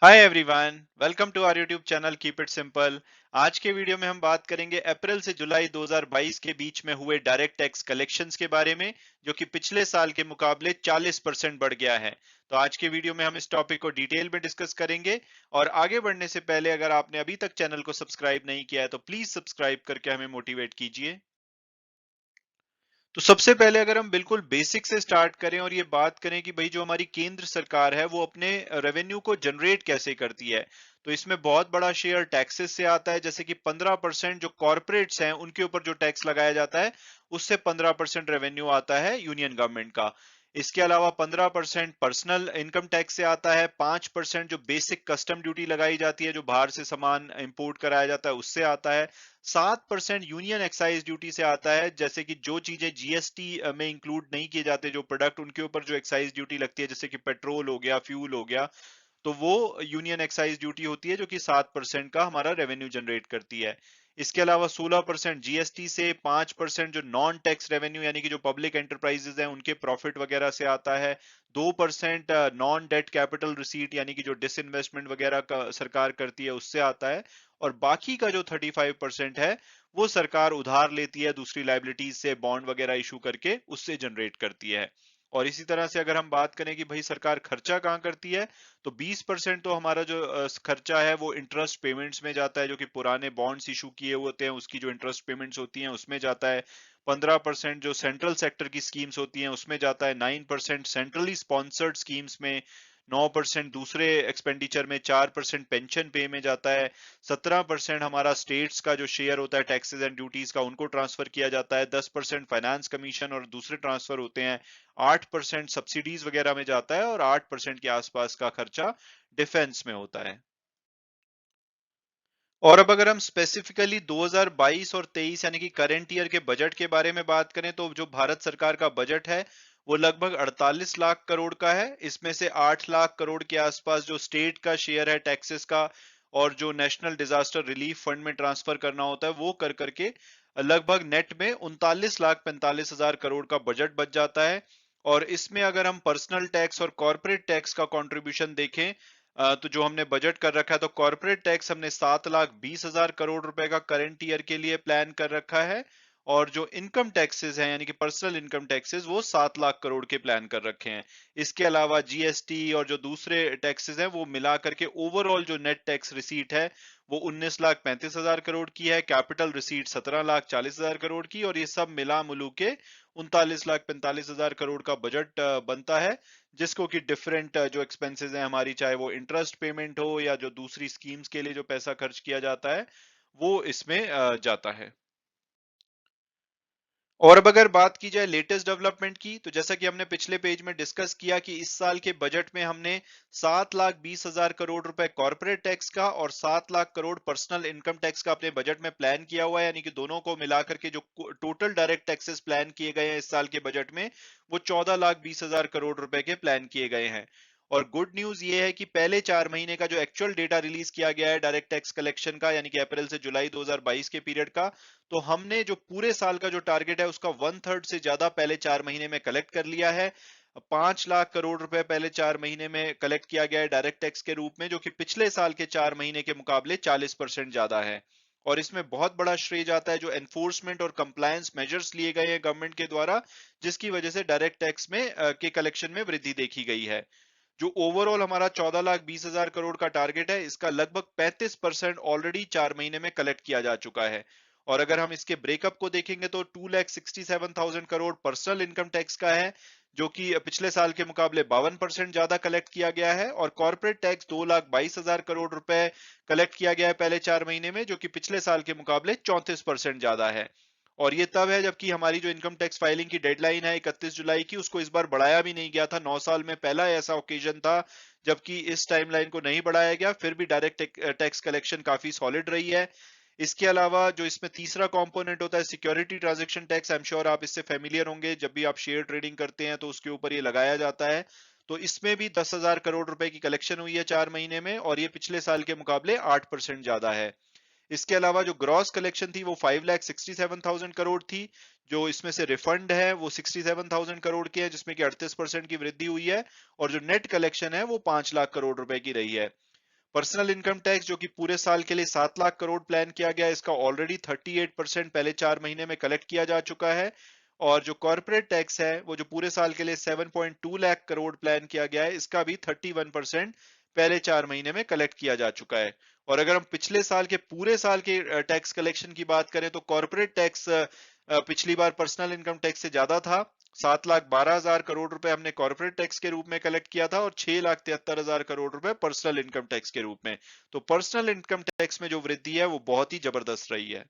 Hi everyone, welcome to our YouTube channel keep it simple. आज के video में हम बात करेंगे अप्रैल से जुलाई 2022 के बीच में हुए डायरेक्ट टैक्स कलेक्शंस के बारे में, जो कि पिछले साल के मुकाबले 40% बढ़ गया है। तो आज के वीडियो में हम इस टॉपिक को डिटेल में डिस्कस करेंगे। और आगे बढ़ने से पहले अगर आपने अभी तक चैनल को सब्सक्राइब नहीं किया है तो प्लीज सब्सक्राइब करके हमें मोटिवेट कीजिए। तो सबसे पहले अगर हम बिल्कुल बेसिक से स्टार्ट करें और ये बात करें कि भाई जो हमारी केंद्र सरकार है वो अपने रेवेन्यू को जनरेट कैसे करती है, तो इसमें बहुत बड़ा शेयर टैक्सेस से आता है। जैसे कि 15% जो कॉर्पोरेट्स हैं उनके ऊपर जो टैक्स लगाया जाता है, उससे 15% रेवेन्यू आता है यूनियन गवर्नमेंट का। इसके अलावा 15% पर्सनल इनकम टैक्स से आता है, 5% जो बेसिक कस्टम ड्यूटी लगाई जाती है, जो बाहर से सामान इंपोर्ट कराया जाता है उससे आता है, 7% यूनियन एक्साइज ड्यूटी से आता है। जैसे कि जो चीजें जीएसटी में इंक्लूड नहीं किए जाते, जो प्रोडक्ट, उनके ऊपर जो एक्साइज ड्यूटी लगती है, जैसे कि पेट्रोल हो गया, फ्यूल हो गया, तो वो यूनियन एक्साइज ड्यूटी होती है, जो कि 7% का हमारा रेवेन्यू जनरेट करती है। इसके अलावा 16% जीएसटी से, 5% जो नॉन टैक्स रेवेन्यू यानी कि जो पब्लिक एंटरप्राइजेज हैं उनके प्रॉफिट वगैरह से आता है, 2% नॉन डेट कैपिटल रिसीट यानी कि जो डिसइन्वेस्टमेंट वगैरह का सरकार करती है उससे आता है, और बाकी का जो 35% है वो सरकार उधार लेती है दूसरी लाइबिलिटीज से, बॉन्ड वगैरह इशू करके उससे जनरेट करती है। और इसी तरह से अगर हम बात करें कि भाई सरकार खर्चा कहाँ करती है, तो 20% तो हमारा जो खर्चा है वो इंटरेस्ट पेमेंट्स में जाता है, जो कि पुराने बॉन्ड्स इशू किए हुए होते हैं उसकी जो इंटरेस्ट पेमेंट्स होती हैं उसमें जाता है। 15% जो सेंट्रल सेक्टर की स्कीम्स होती हैं उसमें जाता है, 9% सेंट्रली स्पॉन्सर्ड स्कीम्स में, 9% दूसरे एक्सपेंडिचर में, 4% पेंशन पे में जाता है, 17% हमारा स्टेट्स का जो शेयर होता है टैक्सेस एंड ड्यूटीज का उनको ट्रांसफर किया जाता है, 10% फाइनेंस कमीशन और दूसरे ट्रांसफर होते हैं, 8% सब्सिडीज वगैरह में जाता है, और 8% के आसपास का खर्चा डिफेंस में होता है। और अब अगर हम स्पेसिफिकली 2022 और 23 यानी कि करंट ईयर के बजट के बारे में बात करें, तो जो भारत सरकार का बजट है वो लगभग 48 लाख करोड़ का है। इसमें से 8 लाख करोड़ के आसपास जो स्टेट का शेयर है टैक्सेस का, और जो नेशनल डिजास्टर रिलीफ फंड में ट्रांसफर करना होता है वो कर करके लगभग नेट में 39,45,000 करोड़ का बजट बच जाता है। और इसमें अगर हम पर्सनल टैक्स और कॉर्पोरेट टैक्स का कंट्रीब्यूशन देखें, तो जो हमने बजट कर रखा है, तो कॉर्पोरेट टैक्स हमने 7,20,000 करोड़ रुपए का करंट ईयर के लिए प्लान कर रखा है, और जो इनकम टैक्सेस हैं यानी कि पर्सनल इनकम टैक्सेस वो 7 लाख करोड़ के प्लान कर रखे हैं। इसके अलावा जीएसटी और जो दूसरे टैक्सेस हैं वो मिला करके ओवरऑल जो नेट टैक्स रिसीट है वो 19,35,000 करोड़ की है, कैपिटल रिसीट 17,40,000 करोड़ की, और ये सब मिला मुलू के 39,45,000 करोड़ का बजट बनता है। जिसको कि डिफरेंट जो एक्सपेंसेस हैं हमारी, चाहे वो इंटरेस्ट पेमेंट हो या जो दूसरी स्कीम्स के लिए जो पैसा खर्च किया जाता है, वो इसमें जाता है। और अब अगर बात की जाए लेटेस्ट डेवलपमेंट की, तो जैसा कि हमने पिछले पेज में डिस्कस किया कि इस साल के बजट में हमने 7,20,000 करोड़ रुपए कॉर्पोरेट टैक्स का और 7 lakh crore personal income tax का अपने बजट में प्लान किया हुआ है, यानी कि दोनों को मिलाकर के जो टोटल डायरेक्ट टैक्सेस प्लान किए गए हैं इस साल के बजट में, वो 14,20,000 करोड़ रुपए के प्लान किए गए हैं। और गुड न्यूज ये है कि पहले 4 महीने का जो एक्चुअल डेटा रिलीज किया गया है डायरेक्ट टैक्स कलेक्शन का, यानी कि अप्रैल से जुलाई 2022 के पीरियड का, तो हमने जो पूरे साल का जो टारगेट है उसका 1/3 से ज्यादा पहले 4 महीने में कलेक्ट कर लिया है। 5 लाख करोड़ रुपए पहले 4 महीने में कलेक्ट किया गया है डायरेक्ट टैक्स के रूप में, जो कि पिछले साल के 4 महीने के मुकाबले 40% ज्यादा है। और इसमें बहुत बड़ा श्रेय जाता है जो एनफोर्समेंट और कंप्लायंस मेजर्स लिए गए हैं गवर्नमेंट के द्वारा, जिसकी वजह से डायरेक्ट टैक्स में के कलेक्शन में वृद्धि देखी गई है। जो ओवरऑल हमारा 14,20,000 करोड़ का टारगेट है, इसका लगभग 35% ऑलरेडी 4 महीने में कलेक्ट किया जा चुका है। और अगर हम इसके ब्रेकअप को देखेंगे तो 2,67,000 करोड़ पर्सनल इनकम टैक्स का है, जो कि पिछले साल के मुकाबले 52% ज्यादा कलेक्ट किया गया है, और कॉर्पोरेट टैक्स 2,22,000 करोड़ रुपए कलेक्ट किया गया है पहले 4 महीने में, जो कि पिछले साल के मुकाबले 34% ज्यादा है। और ये तब है जबकि हमारी जो इनकम टैक्स फाइलिंग की डेडलाइन है 31 जुलाई की, उसको इस बार बढ़ाया भी नहीं गया था। 9 साल में पहला ऐसा ओकेजन था जबकि इस टाइमलाइन को नहीं बढ़ाया गया, फिर भी डायरेक्ट टैक्स कलेक्शन काफी सॉलिड रही है। इसके अलावा जो इसमें तीसरा कंपोनेंट होता है security transaction tax, I am sure आप इससे फेमिलियर होंगे, जब भी आप शेयर ट्रेडिंग करते हैं तो उसके ऊपर ये लगाया जाता है। तो इसमें भी 10,000 करोड़ रुपए की कलेक्शन हुई है 4 महीने में, और ये पिछले साल के मुकाबले 8% ज्यादा है। इसके अलावा जो ग्रॉस कलेक्शन थी वो 5,67,000 करोड़ थी। जो इसमें से रिफंड है वो 67,000 करोड़ के हैं, जिसमें कि 38% की वृद्धि हुई है। और जो नेट कलेक्शन है वो 5 लाख करोड़ रुपए की रही है। पर्सनल इनकम टैक्स जो कि पूरे साल के लिए 7 लाख करोड़ प्लान किया गया है, इसका ऑलरेडी 38% पहले 4 महीने में कलेक्ट किया जा चुका है। और जो कॉर्पोरेट टैक्स है वो जो पूरे साल के लिए 7.2 लाख करोड़ प्लान किया गया है, इसका भी 31% पहले 4 महीने में कलेक्ट किया जा चुका है। और अगर हम पिछले साल के पूरे साल के टैक्स कलेक्शन की बात करें तो कॉर्पोरेट टैक्स पिछली बार पर्सनल इनकम टैक्स से ज्यादा था। 7,12,000 करोड़ रुपए हमने कॉर्पोरेट टैक्स के रूप में कलेक्ट किया था और 6,73,000 करोड़ रुपए पर्सनल इनकम टैक्स के रूप में। तो पर्सनल इनकम टैक्स में जो वृद्धि है वो बहुत ही जबरदस्त रही है।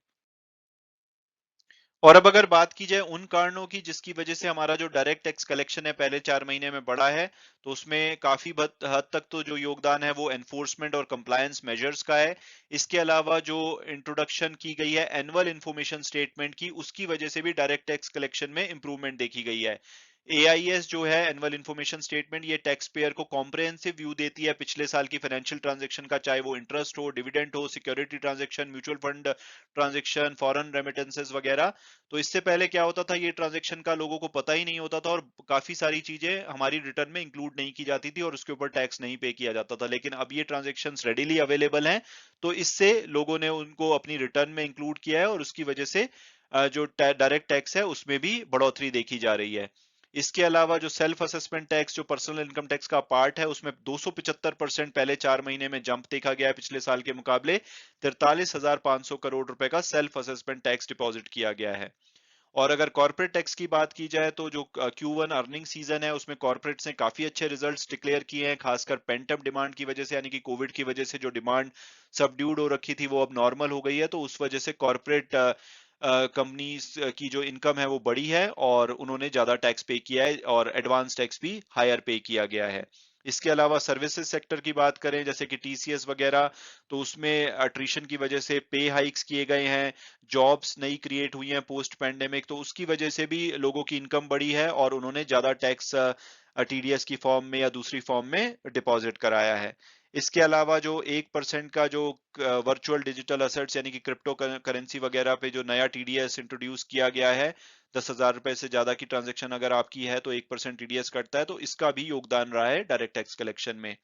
और अब अगर बात की जाए उन कारणों की जिसकी वजह से हमारा जो डायरेक्ट टैक्स कलेक्शन है पहले 4 महीने में बढ़ा है, तो उसमें काफी हद तक तो जो योगदान है वो एनफोर्समेंट और कंप्लायंस मेजर्स का है। इसके अलावा जो इंट्रोडक्शन की गई है एनुअल इंफॉर्मेशन स्टेटमेंट की, उसकी वजह से भी डायरेक्ट टैक्स कलेक्शन में इंप्रूवमेंट देखी गई है। एआईएस जो है एनुअल इंफॉर्मेशन स्टेटमेंट, ये टैक्स पेयर को कॉम्प्रिहेंसिव व्यू देती है पिछले साल की फाइनेंशियल ट्रांजैक्शन का, चाहे वो इंटरेस्ट हो, डिविडेंड हो, security transaction, mutual fund transaction, foreign remittances वगैरह। तो इससे पहले क्या होता था, ये ट्रांजैक्शन का लोगों को पता ही नहीं होता था और काफी सारी चीजें हमारी रिटर्न में इंक्लूड नहीं की जाती थी और उसके ऊपर टैक्स नहीं पे किया जाता था। लेकिन अब ये ट्रांजैक्शंस रेडीली अवेलेबल हैं, तो इससे लोगों ने उनको अपनी रिटर्न में इंक्लूड किया है और उसकी वजह से जो डायरेक्ट टैक्स है उसमें भी बढ़ोतरी देखी जा रही है। इसके अलावा जो सेल्फ असेसमेंट टैक्स जो पर्सनल इनकम टैक्स का पार्ट है, उसमें 275% पहले 4 महीने में जंप देखा गया है पिछले साल के मुकाबले। 43,500 करोड़ रुपए का सेल्फ असेसमेंट टैक्स डिपॉजिट किया गया है। और अगर कॉर्पोरेट टैक्स की बात की जाए तो जो Q1 अर्निंग सीजन है उसमें कॉर्पोरेट्स ने काफी अच्छे रिजल्ट्स डिक्लेयर किए हैं, खासकर पेंटअप डिमांड की वजह से, यानी कि कोविड की वजह से जो डिमांड सबड्यूड हो रखी थी वो अब नॉर्मल हो गई है। तो उस वजह से कॉर्पोरेट कंपनीज की जो इनकम है वो बढ़ी है और उन्होंने ज्यादा टैक्स पे किया है और एडवांस टैक्स भी हायर पे किया गया है। इसके अलावा सर्विसेज सेक्टर की बात करें जैसे कि टीसीएस वगैरह, तो उसमें अट्रिशन की वजह से पे हाइक्स किए गए हैं, जॉब्स नई क्रिएट हुई हैं पोस्ट पैंडेमिक, तो उसकी वजह से भी लोगों की इनकम बढ़ी है और उन्होंने ज्यादा टैक्स टीडीएस की फॉर्म में या दूसरी फॉर्म में डिपॉजिट कराया है। इसके अलावा जो 1% का जो वर्चुअल डिजिटल असेट्स यानी कि क्रिप्टो करेंसी वगैरह पे जो नया टीडीएस इंट्रोड्यूस किया गया है, 10,000 रुपए से ज्यादा की ट्रांजेक्शन अगर आपकी है तो 1% टीडीएस कटता है, तो इसका भी योगदान रहा है डायरेक्ट टैक्स कलेक्शन में।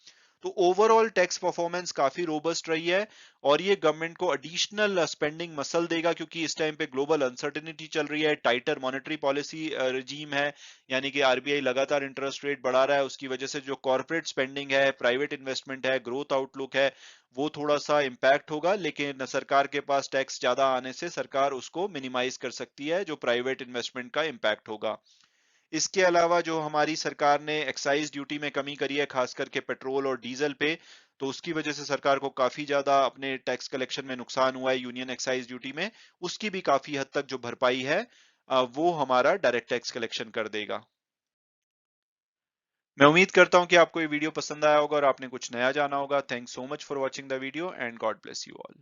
तो ओवरऑल टैक्स परफॉर्मेंस काफी रोबस्ट रही है और ये गवर्नमेंट को एडिशनल स्पेंडिंग मसल देगा, क्योंकि इस टाइम पे ग्लोबल अनसर्टेनिटी चल रही है, टाइटर मॉनेटरी पॉलिसी रिजीम है, यानी कि आरबीआई लगातार इंटरेस्ट रेट बढ़ा रहा है। उसकी वजह से जो कॉर्पोरेट स्पेंडिंग है, प्राइवेट इन्वेस्टमेंट है, ग्रोथ आउटलुक है, वो थोड़ा सा इम्पैक्ट होगा। लेकिन सरकार के पास टैक्स ज्यादा आने से सरकार उसको मिनिमाइज कर सकती है, जो प्राइवेट इन्वेस्टमेंट का इम्पैक्ट होगा। इसके अलावा जो हमारी सरकार ने एक्साइज ड्यूटी में कमी करी है, खास करके पेट्रोल और डीजल पे, तो उसकी वजह से सरकार को काफी ज्यादा अपने टैक्स कलेक्शन में नुकसान हुआ है यूनियन एक्साइज ड्यूटी में। उसकी भी काफी हद तक जो भरपाई है वो हमारा डायरेक्ट टैक्स कलेक्शन कर देगा। मैं उम्मीद करता हूं कि आपको ये वीडियो पसंद आया होगा और आपने कुछ नया जाना होगा। Thanks so much for watching the video and God bless you all.